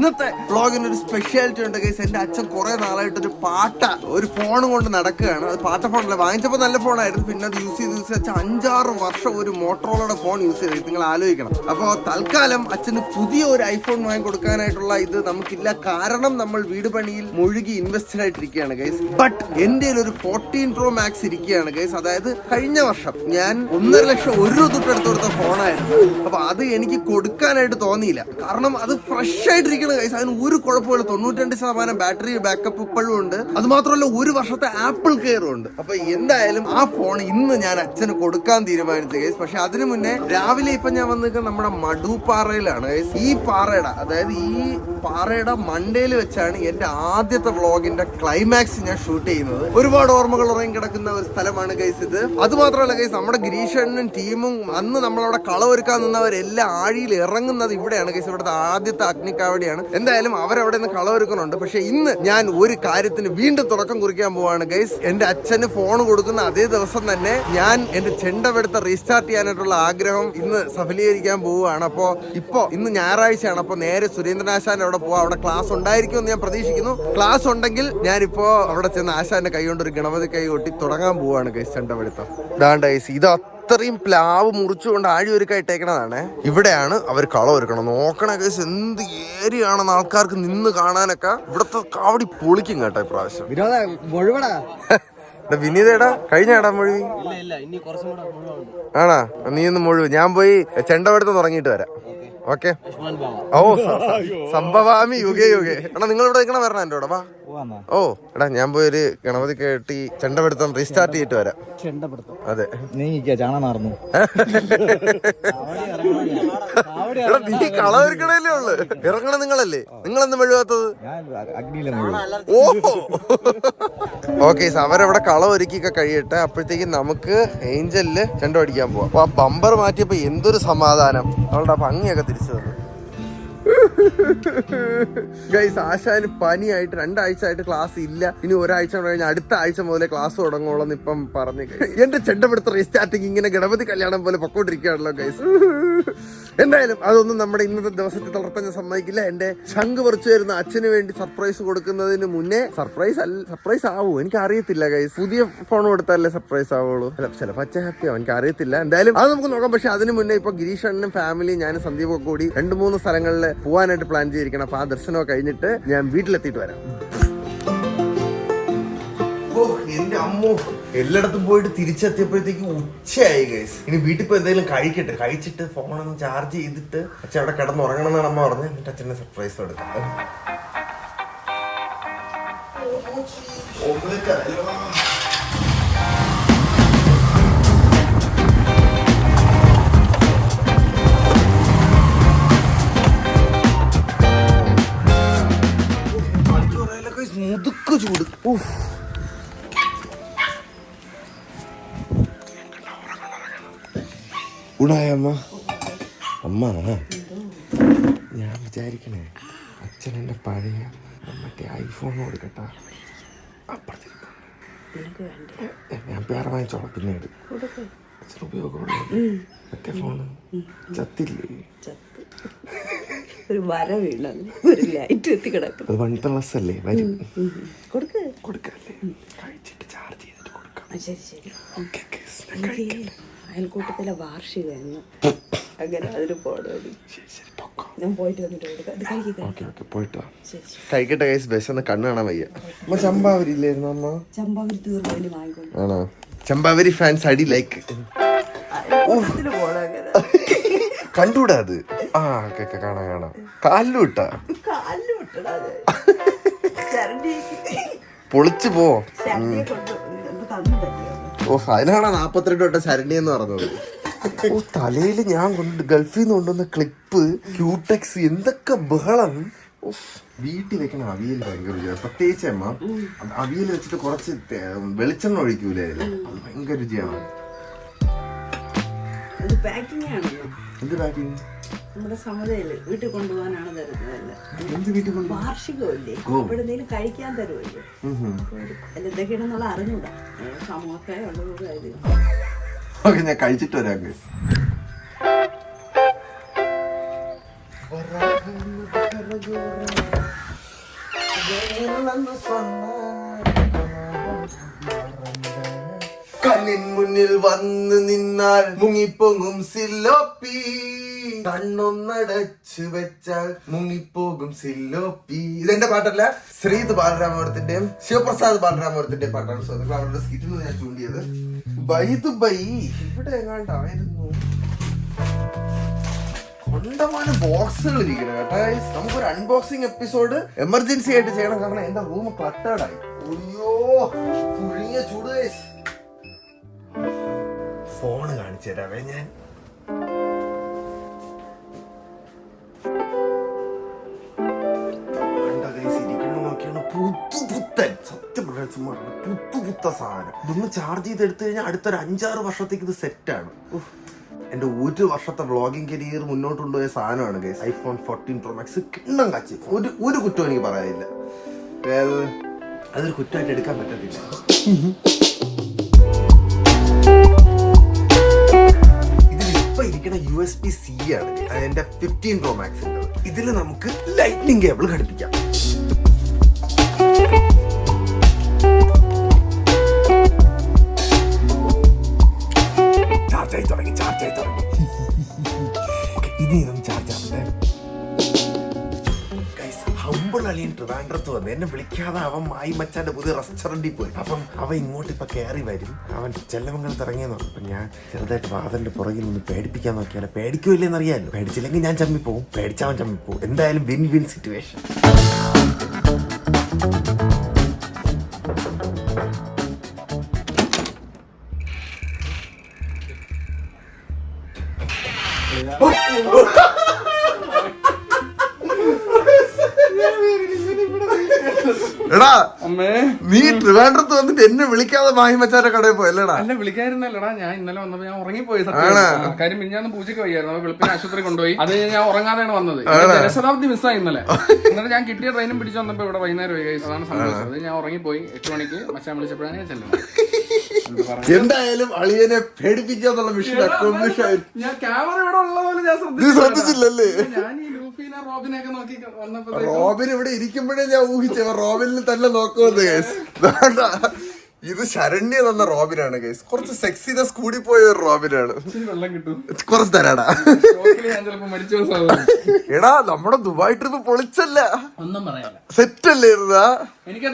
ഇന്നത്തെ വ്ളോഗിന് ഒരു സ്പെഷ്യാലിറ്റി ഉണ്ട് ഗൈസ്. എന്റെ അച്ഛൻ കുറെ നാളായിട്ട് ഒരു ഫോൺ കൊണ്ട് നടക്കുകയാണ്. അത് പാട്ട ഫോണല്ല, വാങ്ങിച്ചപ്പോൾ നല്ല ഫോണായിരുന്നു. പിന്നെ അത് യൂസ് ചെയ്ത് അച്ഛൻ 5-6 വർഷം ഒരു മോട്ടോറോളയുടെ ഫോൺ യൂസ് ചെയ്ത്. നിങ്ങൾ ആലോചിക്കണം. അപ്പോൾ തൽക്കാലം അച്ഛന് പുതിയ ഒരു ഐഫോൺ വാങ്ങി കൊടുക്കാനായിട്ടുള്ള ഇത് നമുക്കില്ല. കാരണം നമ്മൾ വീട് പണിയിൽ മുഴുകി ഇൻവെസ്റ്റഡ് ആയിട്ടിരിക്കുകയാണ് ഗൈസ്. ബട്ട് എന്റെ ഒരു 14 Pro Max ഇരിക്കുകയാണ് ഗൈസ്. അതായത് കഴിഞ്ഞ വർഷം ഞാൻ 1.5 ലക്ഷം തൊട്ടെടുത്ത് കൊടുത്ത ഫോണായിരുന്നു. അപ്പൊ അത് എനിക്ക് കൊടുക്കാനായിട്ട് തോന്നിയില്ല. കാരണം അത് ഫ്രഷ് ആയിട്ടിരിക്കണം ഗൈസ്. അതിന് ഒരു കുഴപ്പമില്ല. 92% ബാറ്ററി ബാക്കപ്പ് ഇപ്പോഴും ഉണ്ട്. അത് മാത്രമല്ല 1 വർഷത്തെ ആപ്പിൾ കെയറും ഉണ്ട്. അപ്പൊ എന്തായാലും ആ ഫോൺ ഇന്ന് ഞാൻ അച്ഛന് കൊടുക്കാൻ തീരുമാനിച്ചു ഗൈസ്. പക്ഷെ അതിനു മുന്നേ രാവിലെ ഇപ്പൊ ഞാൻ വന്നിരിക്കുന്നത് നമ്മുടെ മടുപ്പാറയിലാണ് ഗൈസ്. ഈ പാറയുടെ മണ്ടയിൽ വെച്ചാണ് എന്റെ ആദ്യത്തെ വ്ളോഗിന്റെ ക്ലൈമാക്സ് ഞാൻ ഷൂട്ട് ചെയ്യുന്നത്. ഒരുപാട് ഓർമ്മകൾ ഉറങ്ങി കിടക്കുന്ന ഒരു സ്ഥലമാണ് ഗൈസ് ഇത്. അത് മാത്രമല്ല ഗൈസ്, നമ്മുടെ ഗിരീഷണ്ണനും ടീമും അന്ന് നമ്മളവിടെ കളവൊരുക്കാൻ നിന്നവരെല്ലാം ആഴിയിൽ ഇറങ്ങുന്നത് ഇവിടെയാണ് ഗൈസ്. ഇവിടുത്തെ ആദ്യത്തെ അഗ്നിക്കാവടിയാണ്. എന്തായാലും അവരവിടെ നിന്ന് കളവൊരുക്കുന്നുണ്ട്. പക്ഷെ ഇന്ന് ഞാൻ ഒരു കാര്യത്തിന് വീണ്ടും തുടക്കം കുറിക്കാൻ പോവാണ് ഗൈസ്. എന്റെ അച്ഛന് ഫോൺ കൊടുക്കുന്ന അതേ ദിവസം തന്നെ ഞാൻ എന്റെ ചെണ്ടമെടുത്ത് റീസ്റ്റാർട്ട് ചെയ്യാനായിട്ടുള്ള ആഗ്രഹം ഇന്ന് സഫലീകരിക്കാൻ പോവുകയാണ്. അപ്പോ ഇന്ന് ഞായറാഴ്ചയാണ്. അപ്പൊ നേരെ സുരേന്ദ്രനാശാൻ അവിടെ പോവാം. അവിടെ ക്ലാസ് ഉണ്ടായിരിക്കും എന്ന് ഞാൻ പ്രതീക്ഷിക്കുന്നു. ക്ലാസ് ഉണ്ടെങ്കിൽ ഞാനിപ്പോ അവിടെ ചെന്ന് ആശാന്റെ കൈ കൊണ്ട് ഒരു ഗണപതി കൈ കൊട്ടി തുടങ്ങാൻ പോവാണ് ഗൈസ് ചെണ്ടമെടുത്തം. ഇതാണ്ട് ഗൈസ്, ഇത് അത്രയും പ്ലാവ് മുറിച്ചുകൊണ്ട് ആഴി ഒരുക്കായിട്ടേക്കണതാണ്. ഇവിടെയാണ് അവർ കളവൊരുക്കണം. നോക്കണ കേസ് എന്ത് ഏരിയ ആണെന്ന് ആൾക്കാർക്ക് നിന്ന് കാണാനൊക്കെ. ഇവിടത്തെ കാവടി പൊളിക്കും കേട്ടോ ഇപ്രാവശ്യം. വിനീതേടാ കഴിഞ്ഞാടാ മുഴുവി ആണാ? നീ ഒന്ന് മുഴുവൻ. ഞാൻ പോയി ചെണ്ടമെടുത്ത് തുടങ്ങിയിട്ട് വരാം. ഓക്കെ. ഓ സംഭവാമി യുഗേ എടാ, നിങ്ങൾ ഇവിടെ നിൽക്കണം വരണം എൻ്റെ കൂടെ. വാ. ഓ എടാ, ഞാൻ പോയി ഒരു ഗണപതി കേട്ടി ചെണ്ടമെടുത്തം റീസ്റ്റാർട്ട് ചെയ്തിട്ട് വരാം. അതെ, നീ കളവെടുക്കണല്ലേ ഉള്ളു. ഇറങ്ങണം നിങ്ങളല്ലേ. നിങ്ങളെന്ത് മെഴുകാത്തത്? ഓ ഓക്കെ. അവരവിടെ കളവൊരുക്കിയൊക്കെ കഴിയട്ടെ. അപ്പോഴത്തേക്കും നമുക്ക് ഏഞ്ചലില് ചെണ്ട അടിക്കാൻ പോവാം. അപ്പൊ ആ ബമ്പർ മാറ്റിയപ്പോ എന്തൊരു സമാധാനം. അവളുടെ ഭംഗിയൊക്കെ തിരിച്ചു വന്നു ഗൈസ്. ആശാന് പനിയായിട്ട് 2 ആഴ്ച ആയിട്ട് ക്ലാസ് ഇല്ല. ഇനി ഒരാഴ്ച കഴിഞ്ഞാൽ അടുത്ത ആഴ്ച മുതലേ ക്ലാസ് തുടങ്ങുള്ളൂ ഇപ്പം പറഞ്ഞു. എന്റെ ചെണ്ടമെടുത്ത റീസ്റ്റാർട്ടിങ് ഇങ്ങനെ ഗണപതി കല്യാണം പോലെ പൊക്കോണ്ടിരിക്കുകയാണല്ലോ ഗൈസ്. എന്തായാലും അതൊന്നും നമ്മുടെ ഇന്നത്തെ ദിവസത്തെ തളർത്താൻ ഞാൻ സമ്മതിക്കില്ല. എന്റെ ശംഖ് പറിച്ചു വരുന്ന അച്ഛന് വേണ്ടി സർപ്രൈസ് കൊടുക്കുന്നതിന് മുന്നേ സർപ്രൈസ് ആവൂ എനിക്ക് അറിയത്തില്ല ഗൈസ്. പുതിയ ഫോൺ കൊടുത്താലേ സർപ്രൈസ് ആവുള്ളൂ. ചിലപ്പോൾ അച്ഛൻ ഹാപ്പി ആവും, എനിക്ക് അറിയത്തില്ല. എന്തായാലും അത് നമുക്ക് നോക്കാം. പക്ഷെ അതിന് മുന്നേ ഇപ്പൊ ഗിരീഷണ്ണനും ഫാമിലിയും ഞാനും സന്ദീപൊക്കെ കൂടി 2-3 സ്ഥലങ്ങളിൽ പോവാനായിട്ട് പ്ലാൻ ചെയ്തിരിക്കണം. അപ്പൊ ആ ദർശനമൊക്കെ കഴിഞ്ഞിട്ട് ഞാൻ വീട്ടിലെത്തിയിട്ട് വരാം. എന്റെ അമ്മോ, എല്ലായിടത്തും പോയിട്ട് തിരിച്ചെത്തിയപ്പോഴത്തേക്ക് ഉച്ചയായി ഗൈസ്. ഇനി വീട്ടിൽ പോയി എന്തെങ്കിലും കഴിച്ചിട്ട് ഫോണൊന്ന് ചാർജ് ചെയ്തിട്ട് അച്ഛൻ അവിടെ കിടന്നുറങ്ങണം എന്നാണ് അമ്മ പറഞ്ഞത്. എന്നിട്ട് അച്ഛനെ സർപ്രൈസ് കൊടുക്കാം. മുതുക്ക് ചൂട്. ഊണായമ്മ ഞാൻ വിചാരിക്കണേ അച്ഛൻ എന്റെ പഴയ മറ്റേ ഐഫോൺ കൊടുക്കട്ടാ. അപ്പുറത്തേക്ക് ഞാൻ വേറെ വാങ്ങിച്ചോളാം പിന്നീട്. അച്ഛൻ ഉപയോഗമുള്ള മറ്റേ ഫോണ് ചത്തില്ലേ? ഒരു വര വീണ ഒരു ലൈറ്റ് എത്തി കിടക്കും. 1+ അല്ലേ വരും. കൊടുക്കല്ലേ? കഴിച്ചിട്ട് ചാർജ് ചെയ്തിട്ട് കൊടുക്കാം. ശരി. അയൽക്കൂട്ടത്തിലെ വാർഷികമായിരുന്നു. അങ്ങനെ അതിന് പോകണം. ഞാൻ പോയിട്ട് വന്നിട്ട് കഴിക്കട്ടെ ഗൈസ്. ബസ്സൊന്ന് കണ്ണ് കാണാൻ വയ്യ. അമ്മ ചമ്പാവരി ഇല്ലായിരുന്നു? അമ്മ ചമ്പാവരി തീർന്നു വാങ്ങിക്കൊണ്ട്. ആണോ? ചമ്പാവരി ഫാൻസ് അടി ലൈക്ക് കണ്ടൂടാ അത്. ആ കാണാം. കാലിലൂട്ടാ പൊളിച്ചു പോ. ഓ അതിനാണ് 42 വട്ടം ശരണി എന്ന് പറഞ്ഞത്. ഓ തലയിൽ ഞാൻ ഗൾഫിൽ നിന്ന് കൊണ്ടുവന്ന ക്ലിപ്പ്, ക്യൂടെക്സ്, എന്തൊക്കെ ബഹളം. വീട്ടിൽ വെക്കണ അവിയൽ ഭയങ്കര രുചിയാണ്. പ്രത്യേകിച്ച് അമ്മ അവിയൽ വെച്ചിട്ട് കുറച്ച് വെളിച്ചെണ്ണ ഒഴിക്കൂലേ, അത് ഭയങ്കര രുചിയാണ്. എന്ത് പാക്കിംഗ്? നമ്മുടെ സമുദായില് വീട്ടിൽ കൊണ്ടുപോകാനാണ് തരുന്നതല്ല. വാർഷികമല്ലേ, എവിടെന്തെങ്കിലും കഴിക്കാൻ തരുമല്ലോ. എന്തൊക്കെയാണെന്നുള്ള അറിഞ്ഞൂടാ. സമൂഹത്തെ ഉള്ളത് കാര്യം. ഞാൻ കഴിച്ചിട്ട് വരാം. കണ്ണിൻ മുന്നിൽ വന്ന് നിന്നാൽ മുങ്ങിപ്പോകും സില്ലോപ്പി, കണ്ണൊന്നടച്ചു വെച്ചാൽ മുങ്ങിപ്പോകും സില്ലോപ്പി. ഇതെന്റെ പാട്ടല്ല, ശ്രീത് ബാലരാമപുരത്തിന്റെയും ശിവപ്രസാദ് ബാലരാമപുരത്തിന്റെയും പാട്ടാണ്. അവരുടെ സ്കിറ്റിൽ ഞാൻ ചൂണ്ടിയത് ബൈ ഇവിടെ എങ്ങാണ്ടായിരുന്നു. കൊണ്ടമാനം ബോക്സുകൾ ഇരിക്കണം കേട്ടോ. നമുക്കൊരു അൺബോക്സിംഗ് എപ്പിസോഡ് എമർജൻസി ആയിട്ട് ചെയ്യണം, കാരണം എന്റെ റൂം ക്ലട്ടേർഡായി. അയ്യോ പുഴിയ ചൂട്. ഫോണ് കാണിച്ചു തരാവേ ഞാൻ. പുത്തൻ സത്യം പുത്ത സാധനം. ഇതൊന്ന് ചാർജ് ചെയ്തെടുത്തു കഴിഞ്ഞാൽ അടുത്തൊരു 5-6 വർഷത്തേക്ക് ഇത് സെറ്റാണ്. എന്റെ 1 വർഷത്തെ വ്ളോഗിങ് കരിയർ മുന്നോട്ട് കൊണ്ടുപോയ സാധനമാണ് ഗൈസ്. ഐഫോൺ 14 Pro Max കിണ്ണം കാച്ചി. ഒരു കുറ്റം എനിക്ക് പറയാനില്ല. അതൊരു കുറ്റമായിട്ട് എടുക്കാൻ പറ്റത്തില്ല. ഇതിലിപ്പോ ഇരിക്കുന്ന USB-C ആണ് എന്റെ 15 Pro Max. ഇതിൽ നമുക്ക് ലൈറ്റ്നിങ് കേബിൾ ഘടിപ്പിക്കാം. ചാർജായി തുടങ്ങി. ഇനി ഇതൊന്നും ചാർജ് ആവണ്ടേ. ഹമ്പിൾ അളിയൻ ട്രിവാൻഡ്രത്ത് വന്ന് എന്നെ വിളിക്കാതെ അവൻ മായി മച്ചാന്റെ പുതിയ റെസ്റ്റോറന്റിൽ പോയി. അപ്പം അവൻ ഇങ്ങോട്ട് ഇപ്പൊ കയറി വരും. അവൻ ചെല്ലമംഗലത്ത് ഇറങ്ങിയെന്ന് പറഞ്ഞു. അപ്പൊ ഞാൻ ചെറുതായിട്ട് വാതിലിന്റെ പുറകിൽ നിന്ന് പേടിപ്പിക്കാൻ നോക്കിയാലോ. പേടിക്കൂല്ലെന്ന് അറിയാമല്ലോ. പേടിച്ചില്ലെങ്കിൽ ഞാൻ ചമ്മിപ്പോവും, പേടിച്ചവൻ ചമ്മിപ്പോവും. എന്തായാലും വിൻ വിൻ സിറ്റുവേഷൻ. എടാ നീ ട്രിവാൻഡ്രത്ത് വന്നിട്ട് എന്നെ വിളിക്കാതെ മാഹിമച്ചാന്റെ കടയിൽ പോയല്ലേടാ? അല്ല വിളിക്കായിരുന്നല്ലടാ, ഞാൻ ഇന്നലെ വന്നപ്പോ ഞാൻ ഉറങ്ങിപ്പോയി. കാര്യം മിഞ്ഞാന്ന് പൂജയ്ക്ക് വയ്യായിരുന്നു. അപ്പൊ വെളുപ്പിന് ആശുപത്രി കൊണ്ടുപോയി. അത് ഞാൻ ഉറങ്ങാതെയാണ് വന്നത്. ജനശതാബ്ദി മിസ്സായി ഇന്നലെ. എന്നിട്ട് ഞാൻ കിട്ടിയ ട്രെയിനും പിടിച്ചു വന്നപ്പോ ഇവിടെ വൈകുന്നേരം വൈകി. അതാണ് സംഭവിച്ചത്. അത് ഞാൻ ഉറങ്ങിപ്പോയി. 8 മണിക്ക് മച്ചാൻ വിളിച്ചപ്പോഴാണ് ഞാൻ ചെല്ലുന്നത്. എന്തായാലും അളിയനെ പേടിപ്പിക്കാന്നുള്ള മിഷൻ അക്കോംപ്ലിഷ് ആയി. ഞാൻ ക്യാമറ ഇവിടെ ഉള്ള പോലെ ഞാൻ ശ്രദ്ധിച്ചില്ലല്ലേ? ഞാൻ ഈ ലൂഫീനെ റോബിനെയൊക്കെ നോക്കി വന്നപ്പോ റോബിൻ ഇവിടെ ഇരിക്കുമ്പോഴേ ഞാൻ ഊഹിച്ചേ റോബിനിൽ തന്നെ നോക്കുമെന്ന് കേസ്. ഇത് ശരണ്യ തന്ന റോബിനാണ് കേസ്. കുറച്ച് സെക്സിനെസ് കൂടി പോയ ഒരു റോബിനാണ്. വെള്ളം കിട്ടും, കുറച്ച് തരാടാ. എടാ നമ്മുടെ ദുബായ് ട്രിപ്പ് പൊളിച്ചല്ല, ഒന്നും പറയാനില്ല, സെറ്റ് അല്ലേ ഇരുന്നാ? എനിക്ക്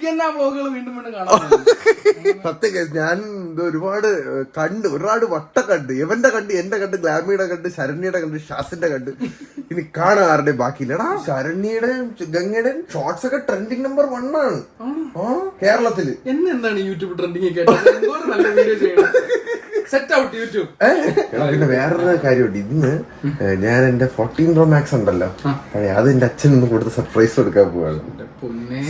തന്നെ ആ വ്ളോഗുകൾ വീണ്ടും വീണ്ടും കാണാം. സത്യം കേസ് ഞാൻ ഇത് ഒരുപാട് വട്ട കണ്ട്. ഇവന്റെ കണ്ട്, എന്റെ കണ്ട്, ഗ്ലാമിയുടെ കണ്ട്, ശരണ്യയുടെ കണ്ട്, ഷാസിന്റെ കണ്ട്. ഇനി കാണാൻ ആരുടെയും ബാക്കിയില്ലടാ. ശരണ്യയുടെ ഗംഗയുടെ ഷോർട്സ് ഒക്കെ ട്രെൻഡിങ് നമ്പർ 1 ആണ് കേരളത്തില്. എന്താണ് യൂട്യൂബ് ട്രെൻഡിങ് നല്ല വീഡിയോ ചെയ്യണം. Set out YouTube. പിന്നെ വേറൊരു കാര്യമുണ്ട്. ഇന്ന് ഞാൻ എന്റെ 14 Pro Max ഉണ്ടല്ലോ, അത് എന്റെ അച്ഛനൊന്ന് കൊടുത്ത് സർപ്രൈസ് കൊടുക്കാൻ പോവാണ്.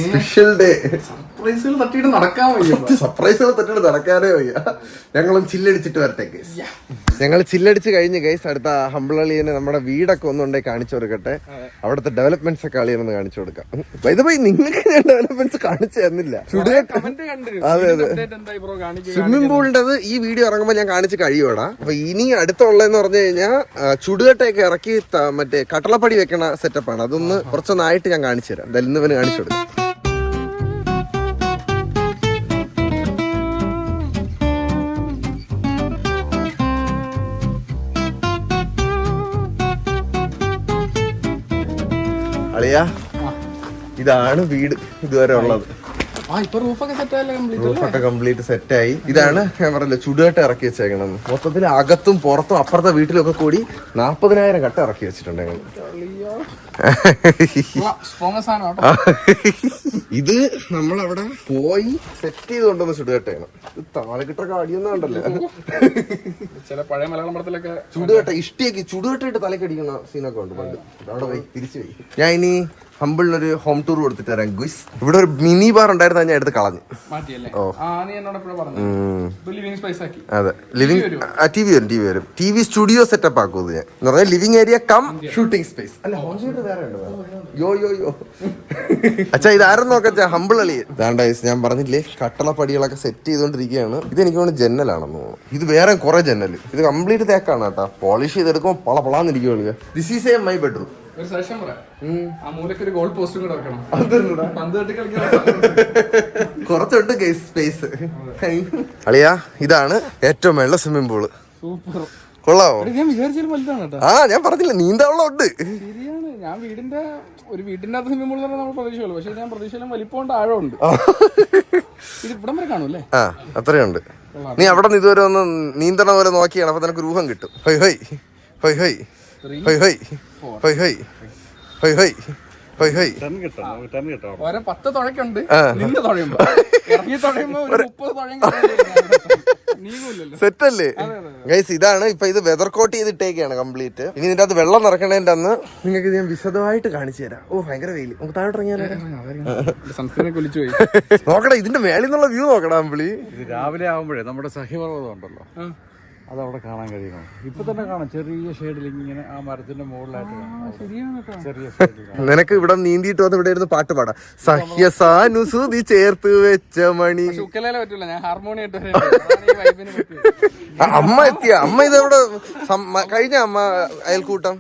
Special day. സർപ്രൈസുകൾ തട്ടിയിട്ട് നടക്കാൻ വയ്യ. സർപ്രൈസുകൾ തട്ടിയിട്ട് നടക്കാനേ വയ്യ. ഞങ്ങളും ചില്ലടിച്ചിട്ട് വരട്ടെ ഗൈസ്. ഞങ്ങൾ ചില്ലടിച്ച് കഴിഞ്ഞ് ഗൈസ് അടുത്ത ഹമ്പിളളിയനെ നമ്മുടെ വീടൊക്കെ ഒന്നുണ്ടെങ്കിൽ കാണിച്ചു കൊടുക്കട്ടെ. അവിടുത്തെ ഡെവലപ്മെന്റ്സ് ഒക്കെ അളിയനൊന്ന് കാണിച്ചു കൊടുക്കാം. വൈദ്യുതി നിങ്ങൾക്ക് ഞാൻ ഡെവലപ്മെന്റ്സ് കാണിച്ചു തന്നില്ല. അതെ അതെ, സ്വിമ്മിംഗ് പൂളിൻ്റെത് ഈ വീഡിയോ ഇറങ്ങുമ്പോൾ ഞാൻ കാണിച്ച് കഴിയൂടാ. അപ്പൊ ഇനി അടുത്തുള്ളതെന്ന് പറഞ്ഞു കഴിഞ്ഞാൽ ചുടുകട്ടയൊക്കെ ഇറക്കി മറ്റേ കട്ടളപ്പടി വെക്കണ സെറ്റപ്പാണ്. അതൊന്ന് കുറച്ചൊന്നായിട്ട് ഞാൻ കാണിച്ചു തരാം. എന്തായാലും ഇന്ന് കാണിച്ചു കൊടുക്കാം. അളിയാ ഇതാണ് വീട് ഇതുവരെ ഉള്ളത്. റൂഫൊക്കെ കംപ്ലീറ്റ് സെറ്റായി. ഇതാണ് ഞാൻ പറഞ്ഞില്ല ചുടുകട്ട ഇറക്കി വെച്ചേക്കണം. മൊത്തത്തിൽ അകത്തും പുറത്തും അപ്പുറത്തെ വീട്ടിലൊക്കെ കൂടി 40,000 കട്ട ഇറക്കി വെച്ചിട്ടുണ്ട് ഞങ്ങൾ. ഇത് നമ്മളവിടെ പോയി സെറ്റ് ചെയ്ത് കൊണ്ടുവന്ന് ചുടുകട്ടയാണ്. ഇത് താഴെ കിട്ടൊക്കെ അടിയൊന്നും ഉണ്ടല്ലോ. ചില പഴയ മലയാളം പടത്തിലൊക്കെ ചുടുകട്ട ഇഷ്ടിയൊക്കെ ചുടുകട്ടയിട്ട് തലക്കടിക്കുന്ന സീനൊക്കെ ഉണ്ട് പണ്ട്. അവിടെ പോയി തിരിച്ചു പോയി. ഞാൻ ഇനി ഹമ്പിളിനൊരു ഹോം ടൂർ കൊടുത്തിട്ട് തരാം ഗുയ്സ്. ഇവിടെ ഒരു മിനി ബാർ ഉണ്ടായിരുന്നു, ഞാൻ എടുത്ത് കളഞ്ഞു. അതെ, ലിവിംഗ് ടി വി വരും. ടി വി സ്റ്റുഡിയോ സെറ്റപ്പ് ആക്കും ഞാൻ. എന്ന് പറഞ്ഞാൽ living area cum shooting space. അല്ല ഹോം തിയേറ്റർ വേറെ ഉണ്ട്. യോ അച്ഛാ ഇതാരെന്ന് നോക്കാ ഹമ്പിളളി. ഞാൻ പറഞ്ഞില്ലേ കട്ടളപ്പടികളൊക്കെ സെറ്റ് ചെയ്തോണ്ടിരിക്കുകയാണ്. ഇത് എനിക്ക് തോന്നുന്നു ജനലാണെന്ന് തോന്നുന്നു. ഇത് വേറെ കുറെ ജനൽ. ഇത് കംപ്ലീറ്റ് തേക്കാണ് കേട്ടോ. പോളിഷ് ചെയ്തെടുക്കുമ്പോൾ പളപളാന്നിരിക്കുള്ളൂ. This is my bedroom. ഒരു സജഷൻ പറയാം, ആ മൂലക്ക് ഒരു ഗോൾ പോസ്റ്റും കൂടെ വെക്കണം. പന്ത് തട്ടി കളിക്കാൻ കുറച്ചുണ്ട് ഗൈസ് സ്പേസ്. അളിയാ ഇതാണ് ഏറ്റവും വെള്ള സ്വിമ്മിംഗ് പൂള്. സൂപ്പർ. കൊള്ളാവോ? ഞാൻ വിചാരിച്ചാലും വലുതാണ് കേട്ടോ. ഞാൻ പറഞ്ഞില്ല നീന്തവെള്ളം ഉണ്ട്. ശരിയാണ്. ഞാൻ വീടിന്റെ അകത്ത് സ്വിമ്മിംഗ് പൂൾ നമ്മൾ പ്രതീക്ഷയുള്ളൂ, പക്ഷെ ഞാൻ പ്രതീക്ഷയിലും വലിപ്പമുണ്ട്, ആഴമുണ്ട്. ഇത് ഇവിടം വരെ കാണും അല്ലേ? അത്രയുണ്ട്. നീ അവിടെ നിന്ന് ഇതുവരെ ഒന്ന് നീന്തണ പോലെ നോക്കിയാണ്, അപ്പൊ നിനക്ക് രൂപം കിട്ടും. ഹൊയ് ഹൊയ് ഹൊയ് ഹൊയ് ഹൊയ് ഹൊയ് ഹൊയ് ഹൊയ് ഹൊയ് ഹൊയ് ഹൊയ് ഹൊയ്. ഓരോ 10 തുഴക്കുണ്ട്. നിന്ന് തുഴയുമ്പോ ഇറങ്ങി തുഴയുമ്പോ ഒരു 30 തുഴയും നീങ്ങൂല്ലല്ലോ. സെറ്റ് അല്ലേ ഗൈസ്? ഇതാണ് ഇപ്പൊ ഇത് വെതർ കോട്ട് ചെയ്തിട്ടേക്കാണ് കംപ്ലീറ്റ്. ഇനി ഇതിന്റെ അകത്ത് വെള്ളം നിറക്കണേന്റെ അന്ന് നിങ്ങൾക്ക് ഞാൻ വിശദമായിട്ട് കാണിച്ചു തരാം. ഓ ഭയങ്കര വെയില്. നമുക്ക് താഴോട്ട് ഇറങ്ങിയാലോ? സംസ്ഥാനം കുലിച്ചു പോയി. നോക്കടാ ഇതിന്റെ മേളിൽ നിന്നുള്ള വ്യൂ നോക്കടാ അമ്പിളി. ഇത് രാവിലെ ആകുമ്പോഴേ നമ്മുടെ സഹ്യപർവ്വതം ഉണ്ടല്ലോ, അതവിടെ കാണാൻ കഴിയുന്നു. ഇപ്പൊ തന്നെ കാണാം, ചെറിയ ഷെയ്ഡിൽ ഇങ്ങനെ ആ മരത്തിന്റെ മുകളിലായിട്ട് ചെറിയ ഷെയ്ഡിൽ. നിനക്ക് ഇവിടെ നീന്തിയിട്ട് വന്ന് ഇവിടെ ഇരുന്ന് പാട്ട് പാടാം. സഹ്യസാനുസൂതി ചേർത്ത് വെച്ച മണി. പറ്റൂല, ഞാൻ ഹാർമോണിയം. അമ്മ എത്തിയ അമ്മ ഇതെവിടെ കഴിഞ്ഞ അമ്മ അയൽക്കൂട്ടം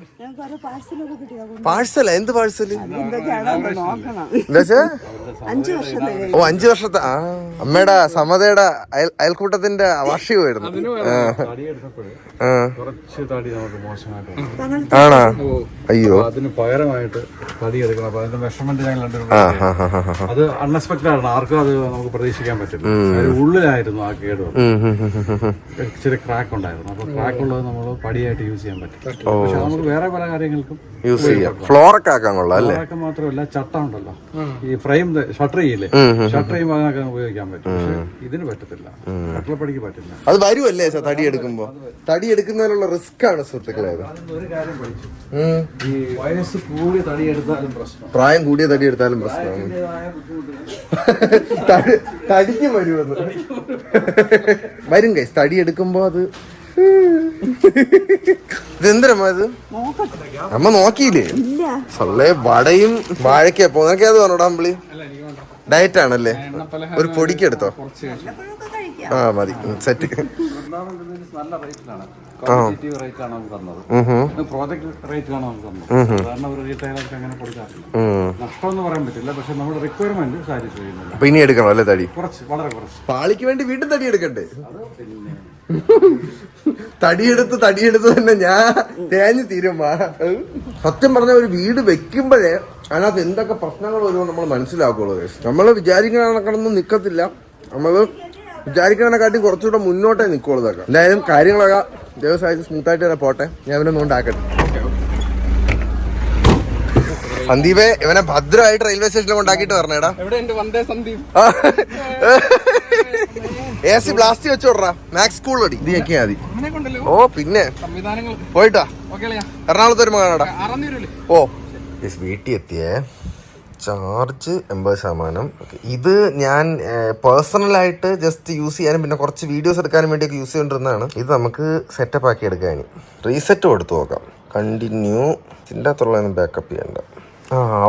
പാഴ്സല? എന്ത് പാഴ്സല്? എന്താ? 5 വർഷത്തെ അമ്മയുടെ സമതയുടെ അയൽക്കൂട്ടത്തിന്റെ വാർഷികമായിരുന്നു. ആണോ? അയ്യോ, അതിന് പകരമായിട്ട് തടി എടുക്കണം. അപ്പൊ അതിന്റെ മെഷർമെന്റ് ഞങ്ങൾ അത് അൺഎക്സ്പെക്ടഡ് ആണ്, ആർക്കും അത് നമുക്ക് പ്രതീക്ഷിക്കാൻ പറ്റില്ല. ഉള്ളിലായിരുന്നു ആ കേട്, ഇച്ചിരി ക്രാക്ക് ഉണ്ടായിരുന്നു. അപ്പൊ ക്രാക്ക് ഉള്ളത് നമ്മൾ പടിയായിട്ട് യൂസ് ചെയ്യാൻ പറ്റും. പക്ഷെ നമുക്ക് വേറെ പല കാര്യങ്ങൾക്കും യൂസ് ചെയ്യാം. ഫ്ലോറൊക്കെ ആക്കാൻ കൊള്ളാം അല്ലേ? ഫ്ലോറൊക്കെ മാത്രമല്ല, ചട്ടം ഉണ്ടല്ലോ, ഈ ഫ്രെയിം ഷട്ടർ ചെയ്യില്ലേ, ഷട്ടർ ചെയ്യുമ്പോൾ അതിനൊക്കെ ഉപയോഗിക്കാൻ പറ്റും. പക്ഷെ ഇതിന് പറ്റത്തില്ല, കട്ടളപ്പടിക്ക് പറ്റില്ല. അത് വരുമല്ലേ തടി എടുക്കുമ്പോ? തടി എടുക്കുന്നതിനുള്ള റിസ്ക് ആണ് സുഹൃത്തുക്കളെ. ഒരു കാര്യം പഠിച്ചു, ഈ വയസ്സ് കൂടിയ തടി എടുത്താലും പ്രശ്നം, പ്രായം കൂടിയ തടി എടുത്താലും പ്രശ്നമാണ്. തടിക്ക് വരുമെന്ന് വരും കൈസ് തടി എടുക്കുമ്പോ. അത് ഇതെന്തരമ്മ ഇത്? അമ്മ നോക്കിയില്ലേ? സൊല്ലേ വടയും വാഴക്കപ്പോ. നിനക്ക് ഏത് പറഞ്ഞോടാ അമ്പിളി? ഡയറ്റ് ആണല്ലേ? ഒരു പൊടിക്ക് എടുത്തോ? മതി, സെറ്റ്. നല്ല റേറ്റിലാണ്, കോമ്പറ്റീറ്റീവ് റേറ്റ് ആണ് നമുക്ക് തന്നത്, പ്രോജക്ട് റേറ്റ് ആണ് നമുക്ക് തന്നത്. സാധാരണ ഒരു റീറ്റെയിലർക്ക് അങ്ങനെ കൊടുക്കാറില്ല. നഷ്ടമെന്ന് പറയാൻ പറ്റില്ല, പക്ഷെ നമ്മുടെ റിക്വയർമെന്റ് സാറ്റിസ്ഫൈ ചെയ്യുന്നില്ല. അപ്പൊ ഇനി എടുക്കണം അല്ലേ തടി? കുറച്ച്, വളരെ കുറച്ച്. പാളിക്ക് വേണ്ടി വീണ്ടും തടി എടുക്കണ്ടേ? തടിയെടുത്ത് തന്നെ ഞാൻ തേഞ്ഞു തീരുമാ. സത്യം പറഞ്ഞ ഒരു വീട് വെക്കുമ്പോഴേ അതിനകത്ത് എന്തൊക്കെ പ്രശ്നങ്ങൾ വരുമോ നമ്മൾ മനസ്സിലാക്കുള്ളൂ. നമ്മൾ വിചാരിക്കണൊന്നും നിക്കത്തില്ല, നമ്മള് വിചാരിക്കണേക്കാട്ടി കുറച്ചുകൂടെ മുന്നോട്ടേ നിൽക്കുള്ളൂ. ഇതൊക്കെ എന്തായാലും കാര്യങ്ങളൊക്കെ ദിവസമായിട്ട് സ്മൂത്തായിട്ട് തന്നെ പോട്ടെ. ഞാൻ ഇവനെ നോണ്ടാക്കട്ടെ. സന്ദീപേ, ഇവനെ ഭദ്രമായിട്ട് റെയിൽവേ സ്റ്റേഷനിൽ കൊണ്ടാക്കിട്ട് പറഞ്ഞേടാ. AC ബ്ലാസ്റ്റ് വെച്ച് വിടറാ, മാക്സ് സ്കൂൾ അടി ഇതിയൊക്കെയാ മതി. ഓ പിന്നെ പോയിട്ടാ എറണാകുളത്ത് വരുമ്പോ കാണാടാ. ഓ വീട്ടിൽ എത്തിയേ. ചാർജ് 80%. ഇത് ഞാൻ പേഴ്സണലായിട്ട് ജസ്റ്റ് യൂസ് ചെയ്യാനും പിന്നെ കുറച്ച് വീഡിയോസ് എടുക്കാനും വേണ്ടിയൊക്കെ യൂസ് ചെയ്തുകൊണ്ടിരുന്നതാണ്. ഇത് നമുക്ക് സെറ്റപ്പ് ആക്കി എടുക്കാൻ റീസെറ്റ് കൊടുത്തു നോക്കാം. കണ്ടിന്യൂ. ഇതിൻ്റെ അകത്തുള്ളതൊന്നും ബാക്കപ്പ് ചെയ്യണ്ട.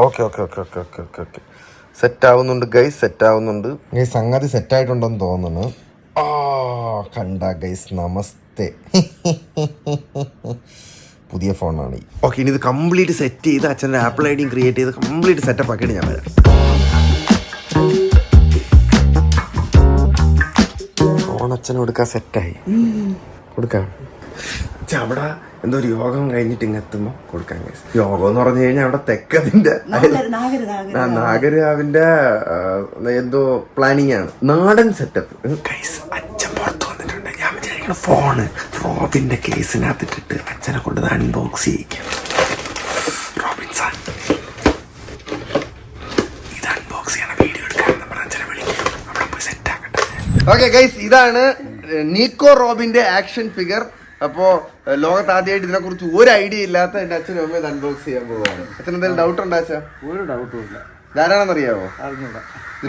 ഓക്കെ സെറ്റ് ആവുന്നുണ്ട് ഗൈസ്, സെറ്റ് ആവുന്നുണ്ട് ഗൈസ്. സംഗതി സെറ്റായിട്ടുണ്ടെന്ന് തോന്നുന്നു. കണ്ട ഗൈസ്, നമസ്തേ. പുതിയ ഫോണാണ്. ഓക്കെ, ഇനി ഇത് കംപ്ലീറ്റ് സെറ്റ് ചെയ്ത് അച്ഛൻ്റെ ആപ്പിൾ ഐഡിയും ക്രിയേറ്റ് ചെയ്ത് കംപ്ലീറ്റ് സെറ്റപ്പ് ആക്കിയിട്ട് ഞാൻ വരാം. ഫോൺ അച്ഛന് കൊടുക്കാൻ സെറ്റായി. കൊടുക്കാം. അവിടെ എന്തോ ഒരു യോഗം കഴിഞ്ഞിട്ട് ഇങ്ങ് എത്തുമ്പോ കൊടുക്കാൻ. യോഗം എന്ന് പറഞ്ഞു കഴിഞ്ഞാൽ അവിടെ തെക്കതിന്റെ നാഗരാവിന്റെ എന്തോ പ്ലാനിങ് ആണ്. നാടൻ സെറ്റപ്പ്. അച്ഛൻ പുറത്ത് വന്നിട്ടുണ്ട്. ഞാൻ വിചാരിക്കണം ഫോണ് റോബിന്റെ കേസിനകത്തിട്ടിട്ട് അച്ഛനെ കൊണ്ട് അൺബോക്സ് ചെയ്യിക്കാം. റോബിൻസാൻ ഇത് അൺബോക്സ് ചെയ്യണ വീഡിയോ എടുക്കാൻ പറഞ്ഞ അച്ഛനെ വിളിക്കും. അവിടെ പോയി സെറ്റ് ആക്കട്ടെ. ഓക്കെ ഗൈസ്, ഇതാണ് നീക്കോ റോബിന്റെ ആക്ഷൻ ഫിഗർ. അപ്പോ ലോകത്ത് ആദ്യമായിട്ട് ഇതിനെ കുറിച്ച് ഒരു ഐഡിയ ഇല്ലാത്ത എന്റെ അച്ഛനും അമ്മ ഇത് അൺബോക്സ് ചെയ്യാൻ പോവാണ്. അച്ഛൻ എന്തെങ്കിലും ഡൗട്ട് ഉണ്ടോ? അച്ഛാ ഒരു ഡൗട്ടും ഇല്ല. ധാരാണെന്നറിയാവോ?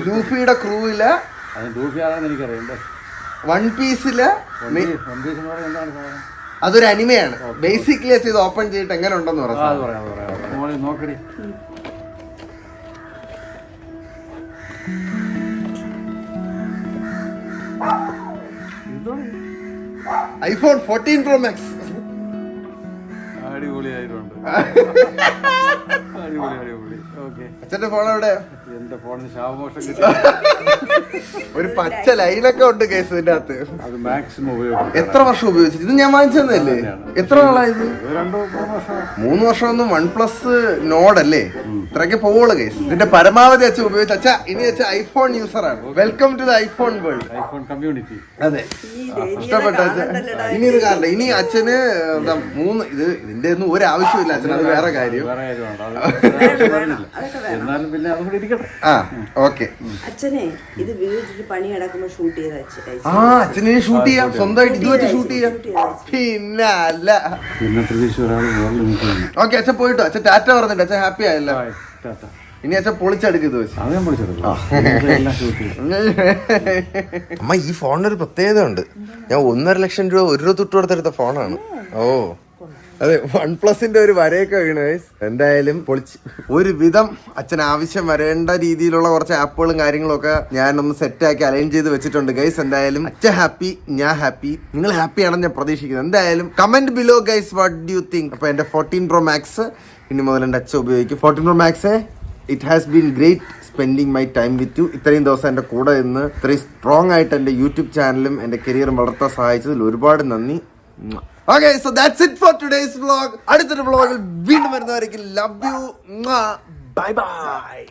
ലൂഫിയുടെ ക്രൂവില്, വൺ പീസില്, അതൊരു അനിമയാണ് ബേസിക്കലി. ഇത് ഓപ്പൺ ചെയ്തിട്ട് എങ്ങനെ ഉണ്ടെന്ന് പറയാം. നോക്കടി. iPhone 14 Pro Max അടിപൊളിയായിട്ടുണ്ട്. അടിപൊളി അടിപൊളി. ഓക്കെ. അച്ഛന്റെ ഫോൺ എവിടെ? എന്റെ ഫോണിന് ശാപമോഷം കിട്ടി. ഒരു പച്ച ലൈനൊക്കെ ഉണ്ട് കേസ് ഇതിന്റെ അകത്ത്. അത് മാക്സിമം ഉപയോഗിക്കും. എത്ര വർഷം ഉപയോഗിച്ചിട്ട്? ഇത് ഞാൻ വാങ്ങിച്ചതല്ലേ? എത്ര നാളായത്? 2-3 വർഷം. 3 വർഷം ഒന്നും OnePlus Nord അല്ലേ? ഇത്രയൊക്കെ പോവുള്ളൂ കേസ്. ഇതിന്റെ പരമാവധി അച്ഛൻ ഉപയോഗിച്ച അച്ഛ ഇനി അച്ഛൻ ഐഫോൺ യൂസർ ആണ്. Welcome to the iPhone world. IPhone community. അതെ, ഇഷ്ടപ്പെട്ട അച്ഛൻ. ഇനി ഇത് കാണണ്ട. ഇനി അച്ഛന് ഇതിന്റെ ഒന്നും ഒരു ആവശ്യമില്ല അച്ഛൻ. അത് വേറെ കാര്യം. വേറെ കാര്യമുണ്ട്. എന്നാലും പിന്നെ അതും കൂടി ഇരിക്കട്ടെ. ആ ഓക്കെ. അച്ഛനെ ഇത് വീട്ടിൽ പണി കിടക്കുമ്പോ ഷൂട്ട് ചെയ്ത അച്ഛനെ ഷൂട്ട് ചെയ്യാം സ്വന്തമായിട്ട്. ഇത് വെച്ച് ഷൂട്ട് ചെയ്യാം. പിന്നെ അല്ല. പിന്നെ പ്രതീക്ഷ ഒരാൾ ഓക്കെ അച്ഛൻ പോയിട്ടോ. അച്ഛൻ ടാറ്റ പറഞ്ഞിട്ട് അച്ഛൻ ഹാപ്പി ആയല്ല. ഇനി അച്ഛൻ പൊളിച്ചെടുക്കുന്നത് വെച്ച് അമ്മ. ഈ ഫോണിനൊരു പ്രത്യേകത ഉണ്ട്. ഞാൻ 1.5 ലക്ഷം രൂപ 1 രൂപ തൊട്ട് കൊടുത്തെടുത്ത ഫോണാണ്. ഓ അതെ, OnePlusന്റെ ഒരു വരയൊക്കെ വീണ് ഗൈസ്. എന്തായാലും പൊളിച്ച് ഒരു വിധം അച്ഛൻ ആവശ്യം വരേണ്ട രീതിയിലുള്ള കുറച്ച് ആപ്പുകളും കാര്യങ്ങളും ഒക്കെ ഞാനൊന്ന് സെറ്റാക്കി അലൈൻ ചെയ്ത് വെച്ചിട്ടുണ്ട് ഗൈസ്. എന്തായാലും അച്ഛൻ ഹാപ്പി, ഞാൻ ഹാപ്പി, നിങ്ങൾ ഹാപ്പി ആണെന്ന് ഞാൻ പ്രതീക്ഷിക്കുന്നത്. എന്തായാലും comment below guys what do you think. അപ്പൊ എന്റെ 14 Pro Max ഇനി മുതൽ എന്റെ അച്ഛൻ ഉപയോഗിക്കും. 14 Pro Max it has been great spending my time with you. ഇത്രയും ദിവസം എൻ്റെ കൂടെ നിന്ന് ഇത്രയും സ്ട്രോങ് ആയിട്ട് എൻ്റെ യൂട്യൂബ് ചാനലും എൻ്റെ കരിയറും വളർത്താൻ സഹായിച്ചതിൽ ഒരുപാട് നന്ദി. Okay, so that's it for today's vlog. അടുത്തൊരു വ്ളോഗിൽ വീണ്ടും വരുന്നവരേക്കും ലവ് യു. Bye bye.